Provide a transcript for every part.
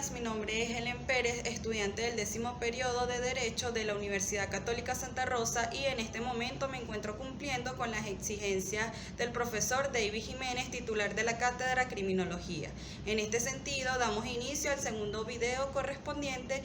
días, mi nombre es Helen Pérez, estudiante del 10º periodo de Derecho de la Universidad Católica Santa Rosa, y en este momento me encuentro cumpliendo con las exigencias del profesor David Jiménez, titular de la Cátedra Criminología. En este sentido, damos inicio al segundo video correspondiente,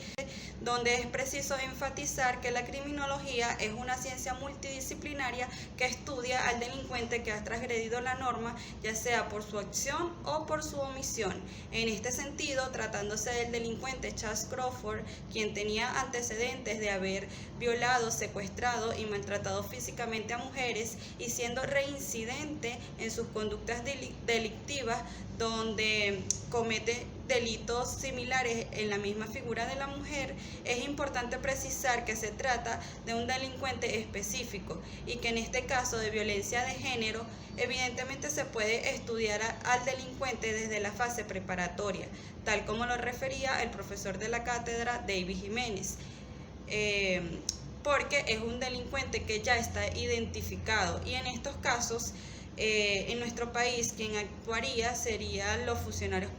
donde es preciso enfatizar que la criminología es una ciencia multidisciplinaria que estudia al delincuente que ha transgredido la norma, ya sea por su acción o por su omisión. En este sentido, tratándose del delincuente Charles Crawford, quien tenía antecedentes de haber violado, secuestrado y maltratado físicamente a mujeres, y siendo reincidente en sus conductas delictivas, donde comete delitos similares en la misma figura de la mujer, es importante precisar que se trata de un delincuente específico y que en este caso de violencia de género, evidentemente se puede estudiar al delincuente desde la fase preparatoria, tal como lo refería el profesor de la cátedra David Jiménez, porque es un delincuente que ya está identificado, y en estos casos en nuestro país quien actuaría serían los funcionarios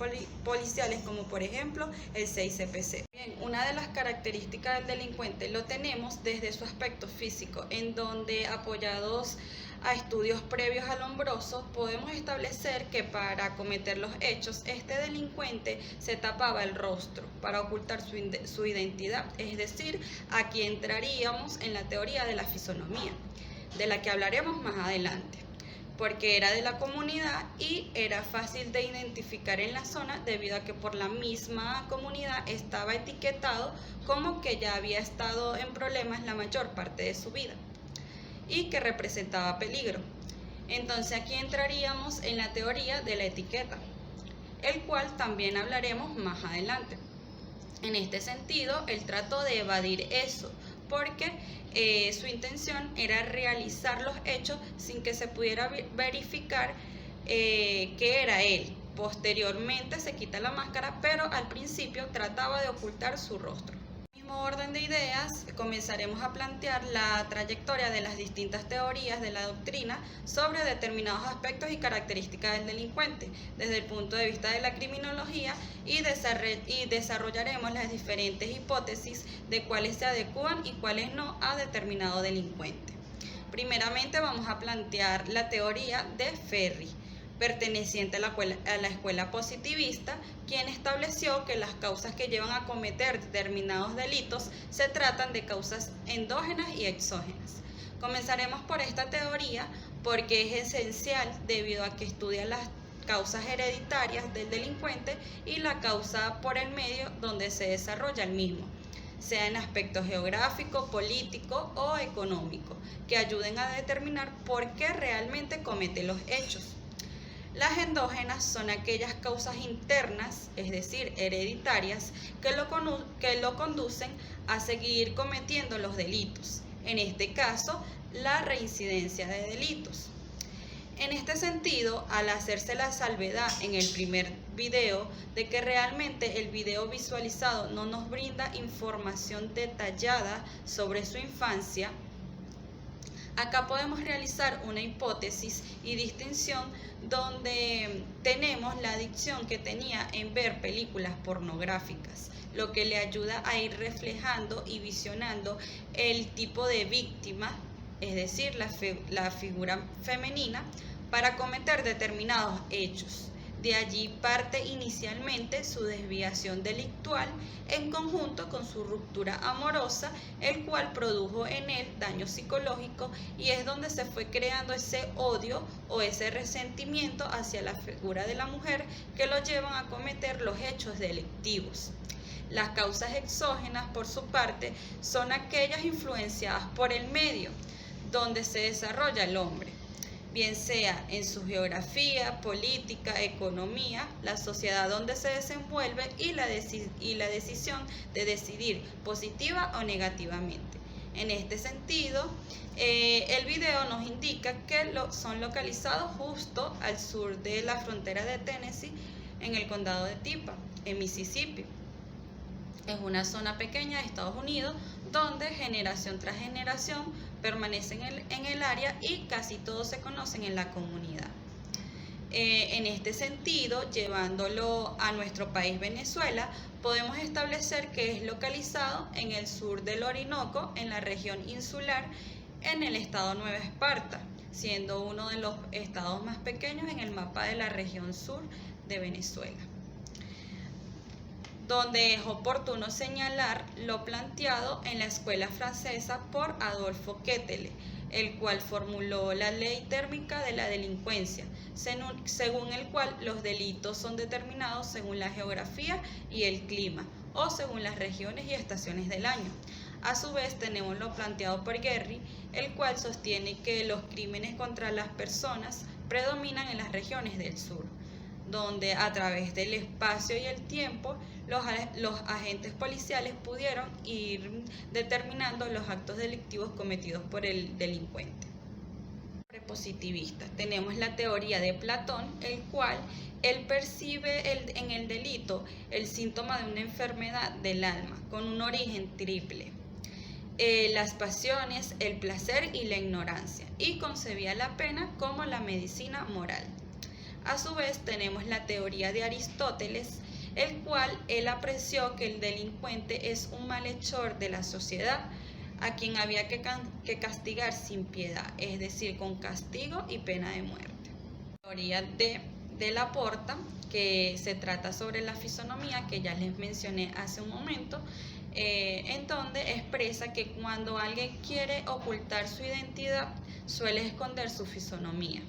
policiales, como por ejemplo el 6CPC. Bien, una de las características del delincuente lo tenemos desde su aspecto físico, en donde, apoyados a estudios previos asombrosos, podemos establecer que para cometer los hechos, este delincuente se tapaba el rostro para ocultar su identidad, es decir, aquí entraríamos en la teoría de la fisonomía, de la que hablaremos más adelante, porque era de la comunidad y era fácil de identificar en la zona, debido a que por la misma comunidad estaba etiquetado como que ya había estado en problemas la mayor parte de su vida y que representaba peligro. Entonces aquí entraríamos en la teoría de la etiqueta, el cual también hablaremos más adelante. En este sentido, él trató de evadir eso, porque su intención era realizar los hechos sin que se pudiera verificar que era él. Posteriormente se quita la máscara, pero al principio trataba de ocultar su rostro. En el mismo orden de ideas, comenzaremos a plantear la trayectoria de las distintas teorías de la doctrina sobre determinados aspectos y características del delincuente, desde el punto de vista de la criminología, y desarrollaremos las diferentes hipótesis de cuáles se adecúan y cuáles no a determinado delincuente. Primeramente vamos a plantear la teoría de Ferri, perteneciente a la escuela positivista, quien estableció que las causas que llevan a cometer determinados delitos se tratan de causas endógenas y exógenas. Comenzaremos por esta teoría porque es esencial, debido a que estudia las causas hereditarias del delincuente y la causa por el medio donde se desarrolla el mismo, sea en aspectos geográfico, político o económico, que ayuden a determinar por qué realmente comete los hechos. Las endógenas son aquellas causas internas, es decir, hereditarias, que lo conducen a seguir cometiendo los delitos. En este caso, la reincidencia de delitos. En este sentido, al hacerse la salvedad en el primer video de que realmente el video visualizado no nos brinda información detallada sobre su infancia, acá podemos realizar una hipótesis y distinción, donde tenemos la adicción que tenía en ver películas pornográficas, lo que le ayuda a ir reflejando y visionando el tipo de víctima, es decir, la figura femenina, para cometer determinados hechos. De allí parte inicialmente su desviación delictual, en conjunto con su ruptura amorosa, el cual produjo en él daño psicológico, y es donde se fue creando ese odio o ese resentimiento hacia la figura de la mujer, que lo llevan a cometer los hechos delictivos. Las causas exógenas, por su parte, son aquellas influenciadas por el medio donde se desarrolla el hombre, bien sea en su geografía, política, economía, la sociedad donde se desenvuelve y la decisión de decidir positiva o negativamente. En este sentido, el video nos indica que son localizados justo al sur de la frontera de Tennessee, en el condado de Tippah, en Mississippi. Es una zona pequeña de Estados Unidos, donde generación tras generación permanecen en el área y casi todos se conocen en la comunidad. En este sentido, llevándolo a nuestro país Venezuela, podemos establecer que es localizado en el sur del Orinoco, en la región insular, en el estado Nueva Esparta, siendo uno de los estados más pequeños en el mapa de la región sur de Venezuela, donde es oportuno señalar lo planteado en la escuela francesa por Adolfo Quetelet, el cual formuló la ley térmica de la delincuencia, según el cual los delitos son determinados según la geografía y el clima, o según las regiones y estaciones del año. A su vez tenemos lo planteado por Guerri, el cual sostiene que los crímenes contra las personas predominan en las regiones del sur, donde a través del espacio y el tiempo los agentes policiales pudieron ir determinando los actos delictivos cometidos por el delincuente. Positivista. Tenemos la teoría de Platón, el cual él percibe en el delito el síntoma de una enfermedad del alma con un origen triple: las pasiones, el placer y la ignorancia, y concebía la pena como la medicina moral. A su vez tenemos la teoría de Aristóteles, el cual él apreció que el delincuente es un malhechor de la sociedad, a quien había que castigar sin piedad, es decir, con castigo y pena de muerte. La teoría de Laporta, que se trata sobre la fisonomía, que ya les mencioné hace un momento, en donde expresa que cuando alguien quiere ocultar su identidad, suele esconder su fisonomía.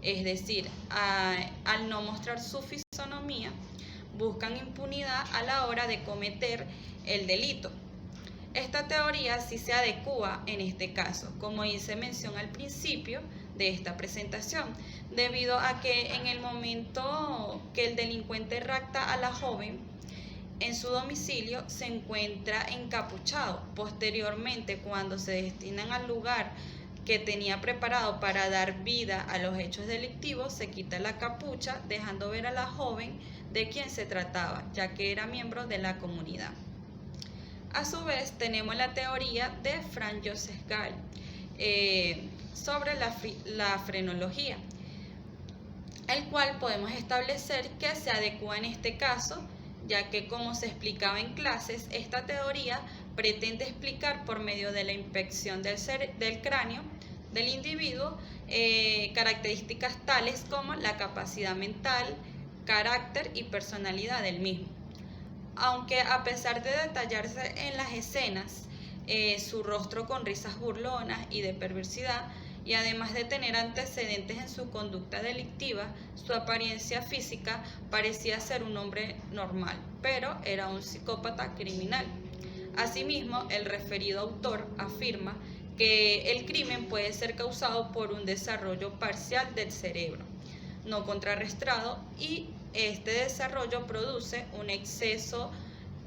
Es decir, al no mostrar su fisonomía, buscan impunidad a la hora de cometer el delito. Esta teoría sí se adecúa en este caso, como hice mención al principio de esta presentación, debido a que en el momento que el delincuente rapta a la joven en su domicilio, se encuentra encapuchado. Posteriormente, cuando se destinan al lugar que tenía preparado para dar vida a los hechos delictivos, se quita la capucha, dejando ver a la joven de quien se trataba, ya que era miembro de la comunidad. A su vez, tenemos la teoría de Franz Joseph Gall sobre la frenología, el cual podemos establecer que se adecua en este caso, ya que, como se explicaba en clases, esta teoría pretende explicar por medio de la inspección del cráneo del individuo características tales como la capacidad mental, carácter y personalidad del mismo. Aunque a pesar de detallarse en las escenas su rostro con risas burlonas y de perversidad, y además de tener antecedentes en su conducta delictiva, su apariencia física parecía ser un hombre normal, pero era un psicópata criminal. Asimismo, el referido autor afirma que el crimen puede ser causado por un desarrollo parcial del cerebro, no contrarrestado, y este desarrollo produce un exceso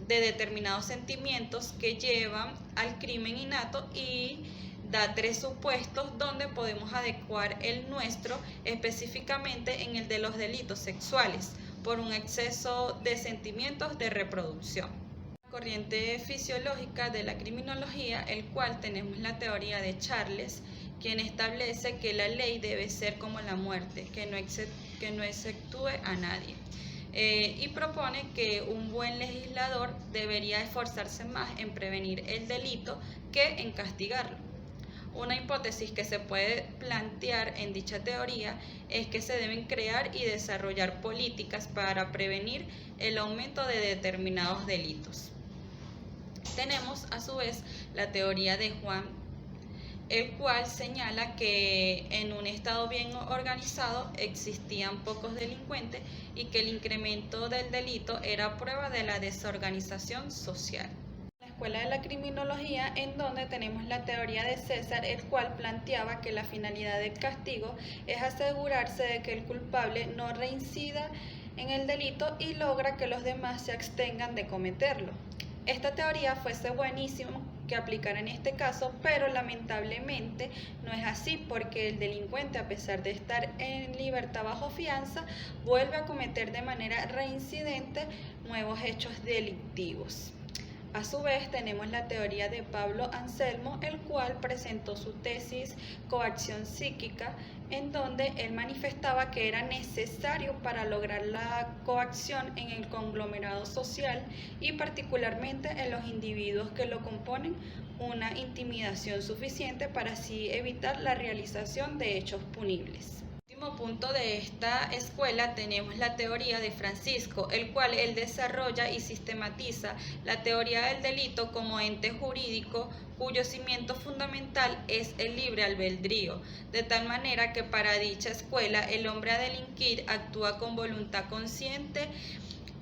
de determinados sentimientos que llevan al crimen innato, y da 3 supuestos donde podemos adecuar el nuestro, específicamente en el de los delitos sexuales, por un exceso de sentimientos de reproducción. La corriente fisiológica de la criminología, el cual tenemos la teoría de Charles, quien establece que la ley debe ser como la muerte, que no exceptúe a nadie. Y propone que un buen legislador debería esforzarse más en prevenir el delito que en castigarlo. Una hipótesis que se puede plantear en dicha teoría es que se deben crear y desarrollar políticas para prevenir el aumento de determinados delitos. Tenemos a su vez la teoría de Juan, el cual señala que en un estado bien organizado existían pocos delincuentes y que el incremento del delito era prueba de la desorganización social. La Escuela de la Criminología, en donde tenemos la teoría de César, el cual planteaba que la finalidad del castigo es asegurarse de que el culpable no reincida en el delito y logra que los demás se abstengan de cometerlo. Esta teoría fuese buenísimo que aplicar en este caso, pero lamentablemente no es así, porque el delincuente, a pesar de estar en libertad bajo fianza, vuelve a cometer de manera reincidente nuevos hechos delictivos. A su vez, tenemos la teoría de Pablo Anselmo, el cual presentó su tesis Coacción psíquica, en donde él manifestaba que era necesario para lograr la coacción en el conglomerado social y particularmente en los individuos que lo componen una intimidación suficiente para así evitar la realización de hechos punibles. Último punto de esta escuela tenemos la teoría de Francisco, el cual él desarrolla y sistematiza la teoría del delito como ente jurídico cuyo cimiento fundamental es el libre albedrío, de tal manera que para dicha escuela el hombre a delinquir actúa con voluntad consciente,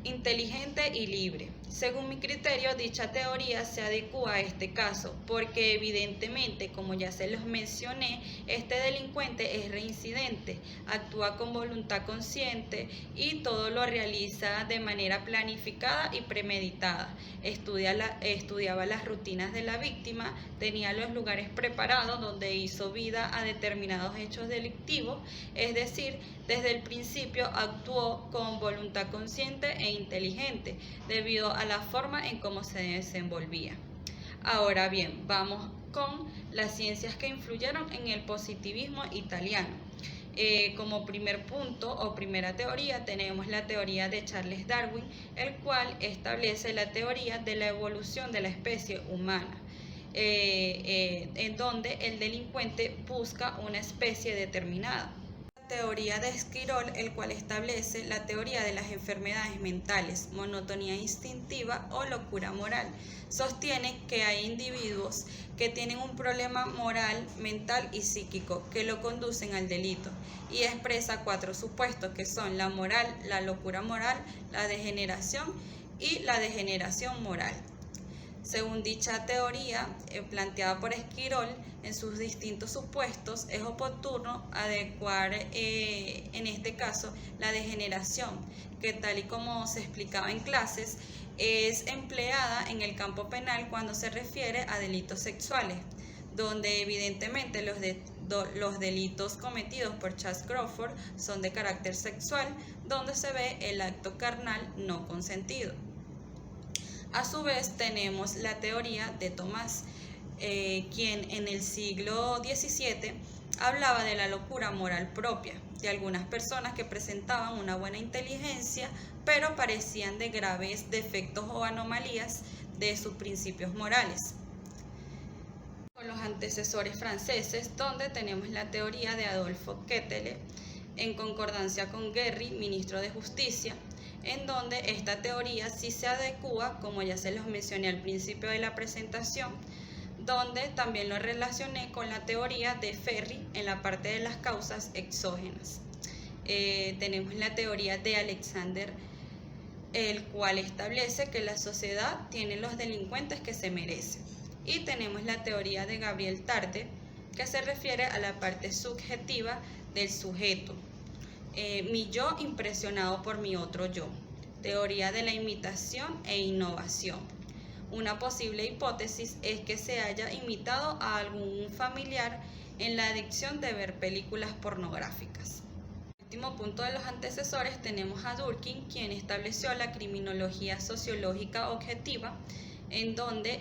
inteligente y libre. Según mi criterio, dicha teoría se adecua a este caso, porque evidentemente, como ya se los mencioné, este delincuente es reincidente, actúa con voluntad consciente y todo lo realiza de manera planificada y premeditada. Estudiaba las rutinas de la víctima, tenía los lugares preparados donde hizo vida a determinados hechos delictivos, es decir, desde el principio actuó con voluntad consciente e inteligente, debido a la forma en cómo se desenvolvía. Ahora bien, vamos con las ciencias que influyeron en el positivismo italiano. Como primer punto o primera teoría tenemos la teoría de Charles Darwin, el cual establece la teoría de la evolución de la especie humana, en donde el delincuente busca una especie determinada. Teoría de Esquirol, el cual establece la teoría de las enfermedades mentales, monotonía instintiva o locura moral. Sostiene que hay individuos que tienen un problema moral, mental y psíquico que lo conducen al delito y expresa 4 supuestos que son la moral, la locura moral, la degeneración y la degeneración moral. Según dicha teoría planteada por Esquirol, en sus distintos supuestos es oportuno adecuar en este caso la degeneración, que tal y como se explicaba en clases, es empleada en el campo penal cuando se refiere a delitos sexuales, donde evidentemente los delitos cometidos por Chace Crawford son de carácter sexual, donde se ve el acto carnal no consentido. A su vez tenemos la teoría de Tomás, quien en el siglo XVII hablaba de la locura moral propia de algunas personas que presentaban una buena inteligencia, pero parecían de graves defectos o anomalías de sus principios morales. Con los antecesores franceses, donde tenemos la teoría de Adolfo Quetelet, en concordancia con Guerry, ministro de Justicia, en donde esta teoría sí se adecua, como ya se los mencioné al principio de la presentación, donde también lo relacioné con la teoría de Ferri en la parte de las causas exógenas. Tenemos la teoría de Alexander, el cual establece que la sociedad tiene los delincuentes que se merecen. Y tenemos la teoría de Gabriel Tarde, que se refiere a la parte subjetiva del sujeto. Mi yo impresionado por mi otro yo. Teoría de la imitación e innovación. Una posible hipótesis es que se haya imitado a algún familiar en la adicción de ver películas pornográficas. Último punto de los antecesores tenemos a Durkheim, quien estableció la criminología sociológica objetiva, en donde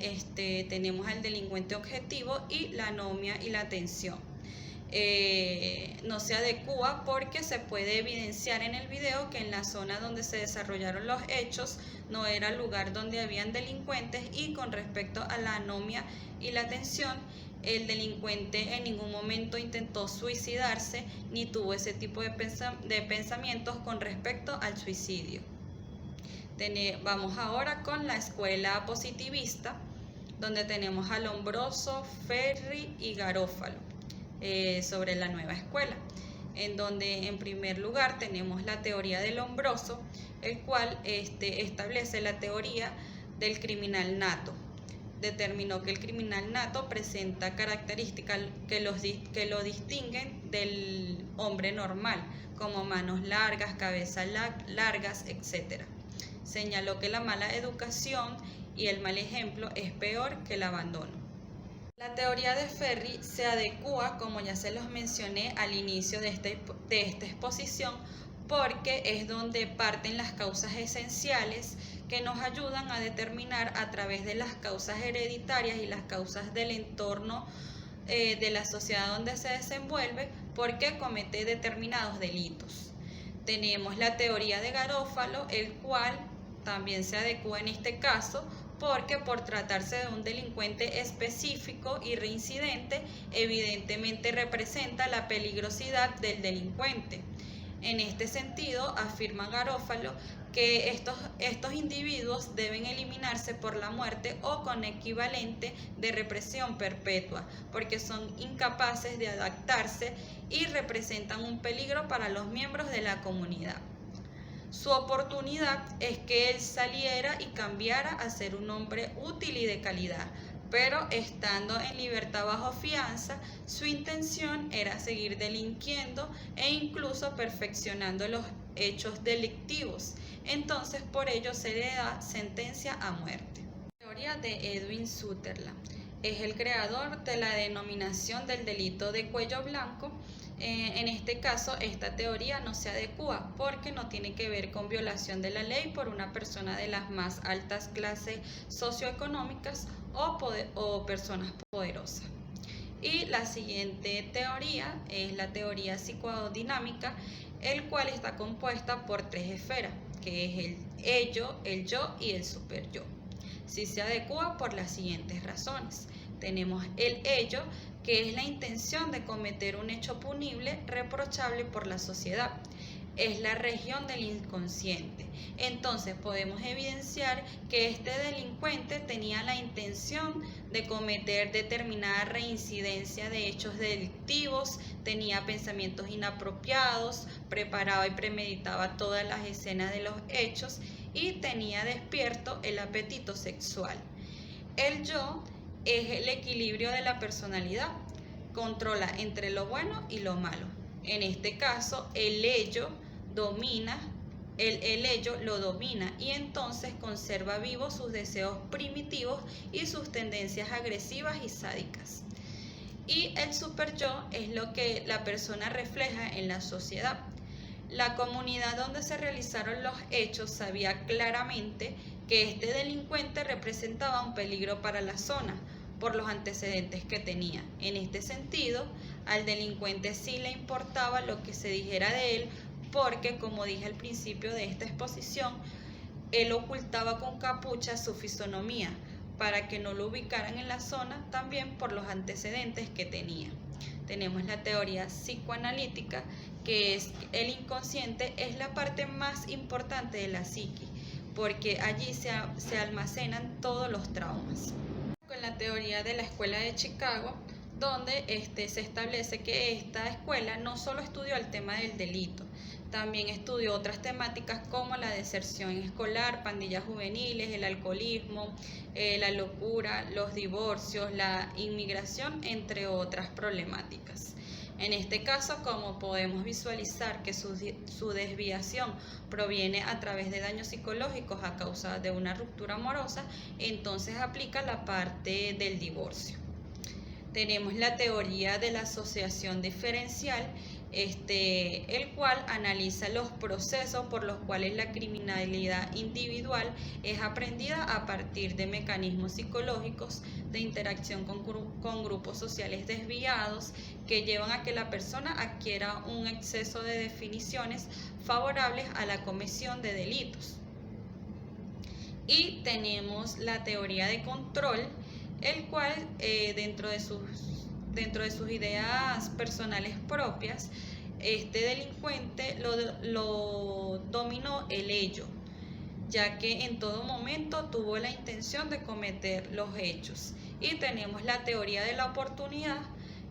tenemos al delincuente objetivo y la anomia y la tensión. No se adecua porque se puede evidenciar en el video que en la zona donde se desarrollaron los hechos no era el lugar donde habían delincuentes, y con respecto a la anomia y la tensión, el delincuente en ningún momento intentó suicidarse ni tuvo ese tipo de pensamientos con respecto al suicidio. Vamos ahora con la escuela positivista, donde tenemos a Lombroso, Ferri y Garofalo. Sobre la nueva escuela, en donde en primer lugar tenemos la teoría de Lombroso, el cual establece la teoría del criminal nato. Determinó que el criminal nato presenta características que lo distinguen del hombre normal, como manos largas, cabezas largas, etc. Señaló que la mala educación y el mal ejemplo es peor que el abandono. La teoría de Ferri se adecua, como ya se los mencioné al inicio de esta exposición, porque es donde parten las causas esenciales que nos ayudan a determinar a través de las causas hereditarias y las causas del entorno de la sociedad donde se desenvuelve por qué comete determinados delitos. Tenemos la teoría de Garófalo, el cual también se adecua en este caso porque por tratarse de un delincuente específico y reincidente, evidentemente representa la peligrosidad del delincuente. En este sentido, afirma Garófalo que estos individuos deben eliminarse por la muerte o con equivalente de represión perpetua, porque son incapaces de adaptarse y representan un peligro para los miembros de la comunidad. Su oportunidad es que él saliera y cambiara a ser un hombre útil y de calidad, pero estando en libertad bajo fianza, su intención era seguir delinquiendo e incluso perfeccionando los hechos delictivos. Entonces, por ello se le da sentencia a muerte. La teoría de Edwin Sutherland es el creador de la denominación del delito de cuello blanco. En este caso, esta teoría no se adecua porque no tiene que ver con violación de la ley por una persona de las más altas clases socioeconómicas o personas poderosas. Y la siguiente teoría es la teoría psicodinámica, el cual está compuesta por tres esferas, que es el ello, el yo y el superyo. Sí se adecua por las siguientes razones. Tenemos el ello, que es la intención de cometer un hecho punible, reprochable por la sociedad. Es la región del inconsciente. Entonces podemos evidenciar que este delincuente tenía la intención de cometer determinada reincidencia de hechos delictivos, tenía pensamientos inapropiados, preparaba y premeditaba todas las escenas de los hechos y tenía despierto el apetito sexual. El yo es el equilibrio de la personalidad, controla entre lo bueno y lo malo. En este caso, el ello lo domina y entonces conserva vivos sus deseos primitivos y sus tendencias agresivas y sádicas. Y el superyo es lo que la persona refleja en la sociedad. La comunidad donde se realizaron los hechos sabía claramente que este delincuente representaba un peligro para la zona por los antecedentes que tenía. En este sentido, al delincuente sí le importaba lo que se dijera de él porque, como dije al principio de esta exposición, él ocultaba con capucha su fisonomía para que no lo ubicaran en la zona, también por los antecedentes que tenía. Tenemos la teoría psicoanalítica, que es el inconsciente, es la parte más importante de la psique, porque allí se almacenan todos los traumas. Con la teoría de la Escuela de Chicago, donde se establece que esta escuela no solo estudió el tema del delito, también estudió otras temáticas como la deserción escolar, pandillas juveniles, el alcoholismo, la locura, los divorcios, la inmigración, entre otras problemáticas. En este caso, como podemos visualizar que su desviación proviene a través de daños psicológicos a causa de una ruptura amorosa, entonces aplica la parte del divorcio. Tenemos la teoría de la asociación diferencial, el cual analiza los procesos por los cuales la criminalidad individual es aprendida a partir de mecanismos psicológicos de interacción con grupos sociales desviados que llevan a que la persona adquiera un exceso de definiciones favorables a la comisión de delitos. Y tenemos la teoría de control, el cual dentro de sus ideas personales propias, este delincuente lo dominó el ello, ya que en todo momento tuvo la intención de cometer los hechos. Y tenemos la teoría de la oportunidad,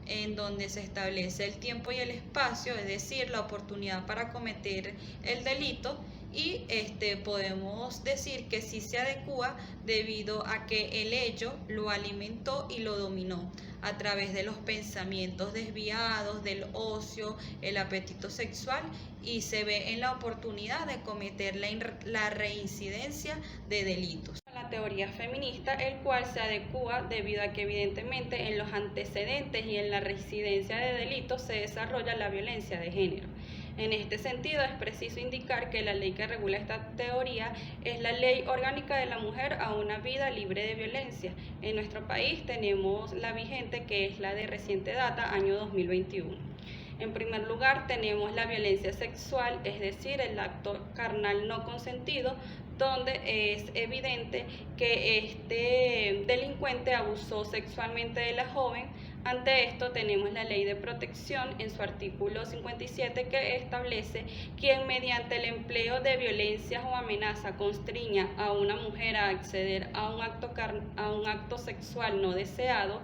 en donde se establece el tiempo y el espacio, es decir, la oportunidad para cometer el delito, y podemos decir que sí se adecua debido a que el ello lo alimentó y lo dominó a través de los pensamientos desviados, del ocio, el apetito sexual, y se ve en la oportunidad de cometer la reincidencia de delitos. La teoría feminista, el cual se adecua debido a que evidentemente en los antecedentes y en la reincidencia de delitos se desarrolla la violencia de género. En este sentido, es preciso indicar que la ley que regula esta teoría es la Ley Orgánica de la Mujer a una vida libre de violencia. En nuestro país tenemos la vigente, que es la de reciente data, año 2021. En primer lugar, tenemos la violencia sexual, es decir, el acto carnal no consentido, donde es evidente que este delincuente abusó sexualmente de la joven. Ante esto tenemos la Ley de Protección en su artículo 57, que establece quien mediante el empleo de violencias o amenaza constriña a una mujer a acceder a un acto sexual no deseado,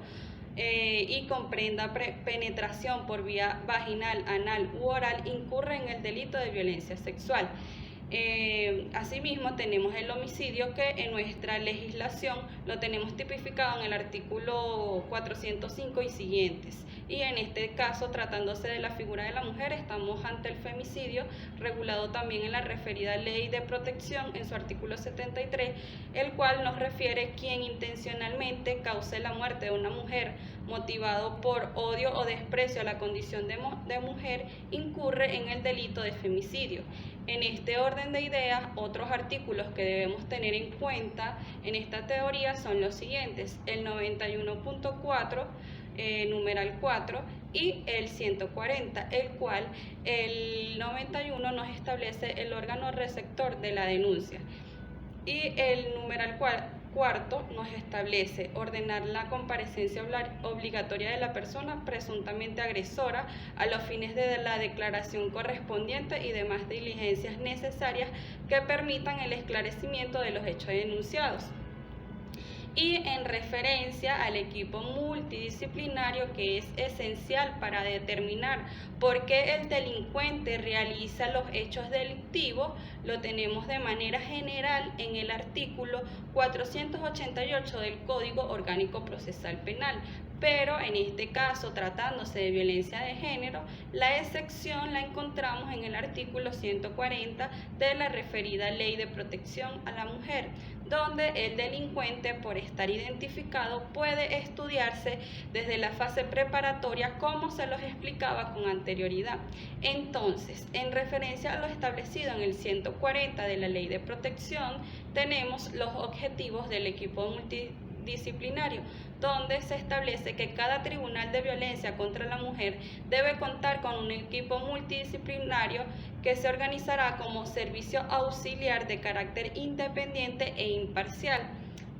y comprenda penetración por vía vaginal, anal u oral, incurre en el delito de violencia sexual. Asimismo, tenemos el homicidio, que en nuestra legislación lo tenemos tipificado en el artículo 405 y siguientes. Y en este caso, tratándose de la figura de la mujer, estamos ante el femicidio, regulado también en la referida Ley de Protección en su artículo 73, el cual nos refiere quien intencionalmente cause la muerte de una mujer motivado por odio o desprecio a la condición de mujer, incurre en el delito de femicidio. En este orden de ideas, otros artículos que debemos tener en cuenta en esta teoría son los siguientes: el 91.4, numeral 4, y el 140, el cual el 91 nos establece el órgano receptor de la denuncia, y el numeral cuarto nos establece ordenar la comparecencia obligatoria de la persona presuntamente agresora a los fines de la declaración correspondiente y demás diligencias necesarias que permitan el esclarecimiento de los hechos denunciados. Y en referencia al equipo multidisciplinario, que es esencial para determinar por qué el delincuente realiza los hechos delictivos, lo tenemos de manera general en el artículo 488 del Código Orgánico Procesal Penal. Pero en este caso, tratándose de violencia de género, la excepción la encontramos en el artículo 140 de la referida Ley de Protección a la Mujer, donde el delincuente, por estar identificado, puede estudiarse desde la fase preparatoria, como se los explicaba con anterioridad. Entonces, en referencia a lo establecido en el 140 de la Ley de Protección, tenemos los objetivos del equipo multidisciplinario, donde se establece que cada tribunal de violencia contra la mujer debe contar con un equipo multidisciplinario que se organizará como servicio auxiliar de carácter independiente e imparcial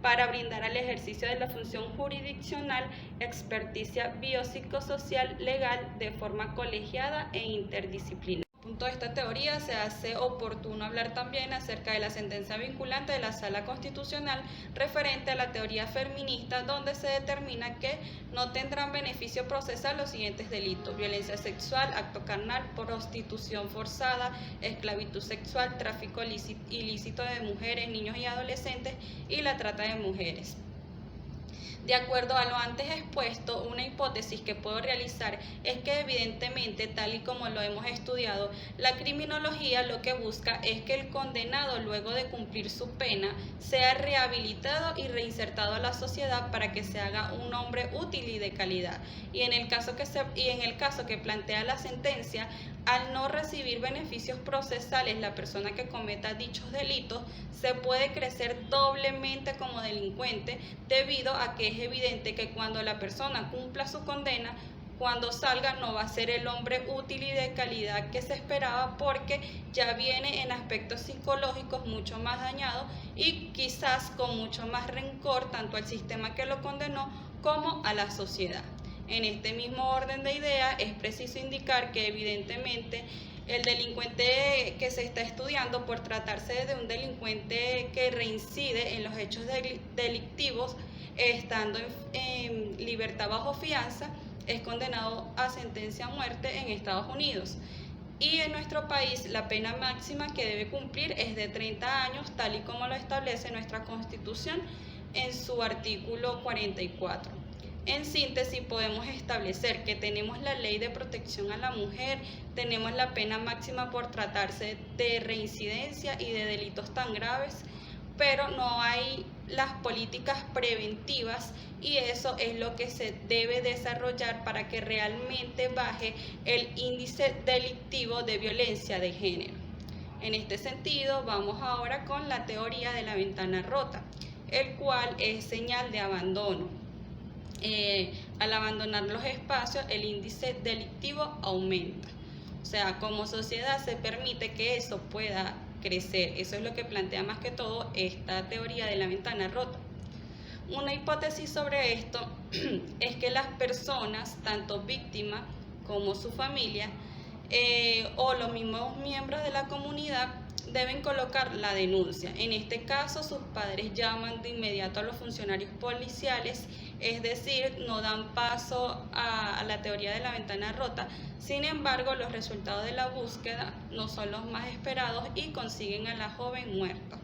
para brindar al ejercicio de la función jurisdiccional experticia biopsicosocial legal de forma colegiada e interdisciplinaria. Punto de esta teoría, se hace oportuno hablar también acerca de la sentencia vinculante de la Sala Constitucional referente a la teoría feminista, donde se determina que no tendrán beneficio procesal los siguientes delitos: violencia sexual, acto carnal, prostitución forzada, esclavitud sexual, tráfico ilícito de mujeres, niños y adolescentes y la trata de mujeres. De acuerdo a lo antes expuesto, una hipótesis que puedo realizar es que evidentemente, tal y como lo hemos estudiado, la criminología lo que busca es que el condenado, luego de cumplir su pena, sea rehabilitado y reinsertado a la sociedad para que se haga un hombre útil y de calidad. Y en el caso que plantea la sentencia, al no recibir beneficios procesales la persona que cometa dichos delitos, se puede crecer doblemente como delincuente, debido a que es evidente que cuando la persona cumpla su condena, cuando salga no va a ser el hombre útil y de calidad que se esperaba, porque ya viene en aspectos psicológicos mucho más dañado y quizás con mucho más rencor tanto al sistema que lo condenó como a la sociedad. En este mismo orden de ideas, es preciso indicar que evidentemente el delincuente que se está estudiando, por tratarse de un delincuente que reincide en los hechos delictivos, estando en libertad bajo fianza, es condenado a sentencia a muerte en Estados Unidos. Y en nuestro país la pena máxima que debe cumplir es de 30 años, tal y como lo establece nuestra Constitución en su artículo 44. En síntesis, podemos establecer que tenemos la Ley de Protección a la Mujer, tenemos la pena máxima por tratarse de reincidencia y de delitos tan graves pero no hay las políticas preventivas, y eso es lo que se debe desarrollar para que realmente baje el índice delictivo de violencia de género. En este sentido, vamos ahora con la teoría de la ventana rota, el cual es señal de abandono. Al abandonar los espacios, el índice delictivo aumenta. O sea, como sociedad se permite que eso pueda crecer. Eso es lo que plantea más que todo esta teoría de la ventana rota. Una hipótesis sobre esto es que las personas, tanto víctimas como su familia, o los mismos miembros de la comunidad, deben colocar la denuncia. En este caso, sus padres llaman de inmediato a los funcionarios policiales, es decir, no dan paso a la teoría de la ventana rota. Sin embargo, los resultados de la búsqueda no son los más esperados y consiguen a la joven muerta.